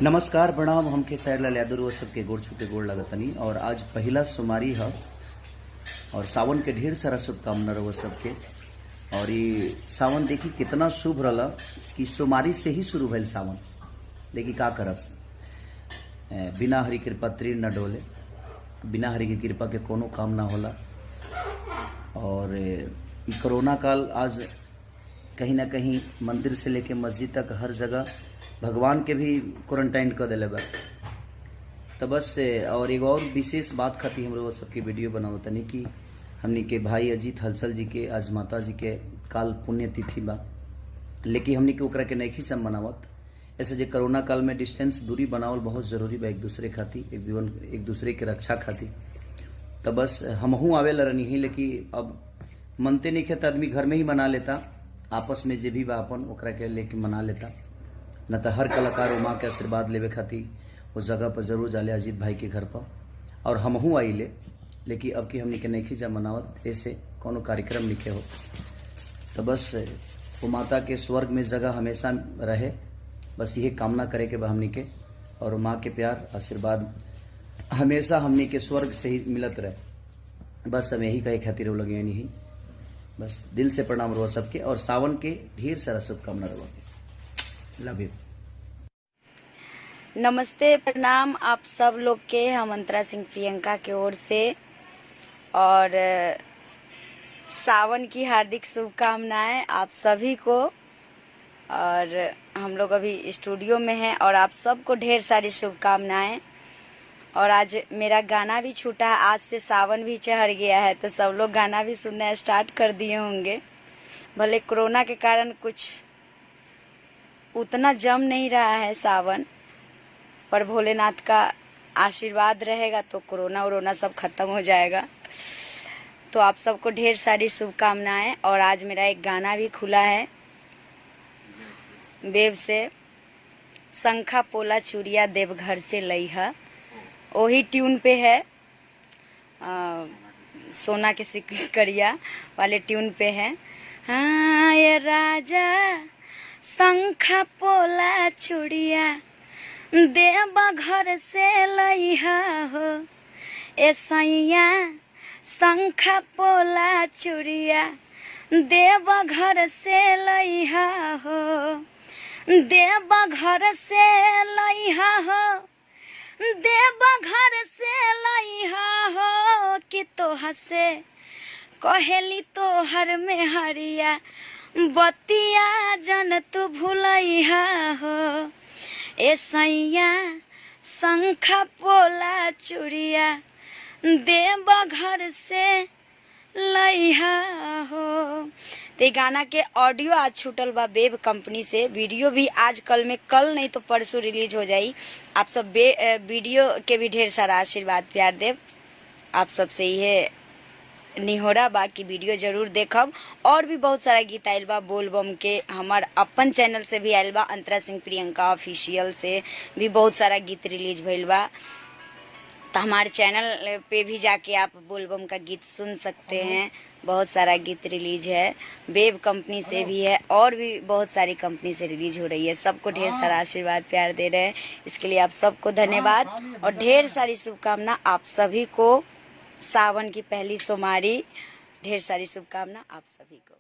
नमस्कार प्रणाम। हमके सैरलाल यादव वो सबके गोड़ छू के गोड़ लगतनी और आज पहला सोमवारी है और सावन के ढेर सारा शुभकामना रहो सबके। और ये सावन देखी कितना शुभ रहा कि सोमवारी से ही शुरू भइल सावन। देखी का करब, बिना हरि कृपा तीर न डोले, बिना हरि की कृपा के कोनो काम ना होला। और ये कोरोना काल आज कहीं ना कहीं मंदिर से लेके मस्जिद तक हर जगह भगवान के भी क्वारंटाइन कर दिले बा। तो बस और एक और विशेष बात खाती हम लोग सबकी वीडियो बनाओ तनी कि हमनी के भाई अजीत हलचल जी के आज माता जी के काल पुण्य तिथि बा, लेकिन हमनी के ओकरा के नहीं सब मनावत। ऐसे जो कोरोना काल में डिस्टेंस दूरी बनावल बहुत जरूरी बा, एक दूसरे खातिर, एक दूसरे के रक्षा खातिर। तो बस हमहू आवे लरनी ही, लेकिन अब मनते नहीं खे तो आदमी घर में ही मना लेता, आपस में जे भी बा अपन ओकरा के लेके मना लेता। न तो हर कलाकार माँ के आशीर्वाद लेवे खातिर वो जगह पर जरूर जाले अजीत भाई के घर पर, और हमहू आइले। लेकिन अब की हमने के नहीं जा मनावत, ऐसे कोनो कार्यक्रम लिखे हो। तो बस वो माता के स्वर्ग में जगह हमेशा रहे, बस यही कामना करे के बा हमनी के। और माँ के प्यार आशीर्वाद हमेशा हमनी के स्वर्ग से ही मिलत रहे। बस हम यही कहे खातिर वो लगे नहीं, बस दिल से प्रणाम रहो सबके और सावन के ढेर सारा शुभकामना रहो। Love you. नमस्ते, प्रणाम आप सब लोग के हमंत्रा सिंह प्रियंका की ओर से, और सावन की हार्दिक शुभकामनाएं आप सभी को। और हम लोग अभी स्टूडियो में हैं और आप सबको ढेर सारी शुभकामनाएं। और आज मेरा गाना भी छूटा है, आज से सावन भी चढ़ गया है, तो सब लोग गाना भी सुनना स्टार्ट कर दिए होंगे। भले कोरोना के कारण कुछ उतना जम नहीं रहा है सावन, पर भोलेनाथ का आशीर्वाद रहेगा तो कोरोना वोरोना सब खत्म हो जाएगा। तो आप सबको ढेर सारी शुभकामनाएं। और आज मेरा एक गाना भी खुला है वेब से, शंखा पोला चूड़िया देवघर से लईहा, वही ट्यून पे है, सोना के सिकरिया वाले ट्यून पे है। हाँ ये राजा शंखा पोला चूड़िया देवघर से लईहा हो, ए सैया शंखा पोला चूड़िया देवघर से लईहा हो, देवघर से लईहा हो, देवघर से लईहा हो, कि तोहा से कहेली तोहर में हरिया बतिया जन तू भूलैहा हो, ए सैया शंखा पोला चूड़िया देवघर से लईहा हो। ते गाना के ऑडियो आज छूटल बा वेब कंपनी से, वीडियो भी आज कल में, कल नहीं तो परसों रिलीज हो जाई। आप सब वीडियो के भी ढेर सारा आशीर्वाद प्यार देव। आप सबसे ये निहोरा बा कि वीडियो जरूर देखब। और भी बहुत सारा गीत आयल बा बोलबम के, हमार अपन चैनल से भी आयल बा, अंतरा सिंह प्रियंका ऑफिशियल से भी बहुत सारा गीत रिलीज भइल बा। तो हमारे चैनल पे भी जाके आप बोलबम का गीत सुन सकते हैं। बहुत सारा गीत रिलीज है, वेब कंपनी से भी है और भी बहुत सारी कंपनी से रिलीज हो रही है। सबको ढेर सारा आशीर्वाद प्यार दे रहे हैं, इसके लिए आप सबको धन्यवाद और ढेर सारी शुभकामना आप सभी को। सावन की पहली सोमवारी, ढेर सारी शुभकामना आप सभी को।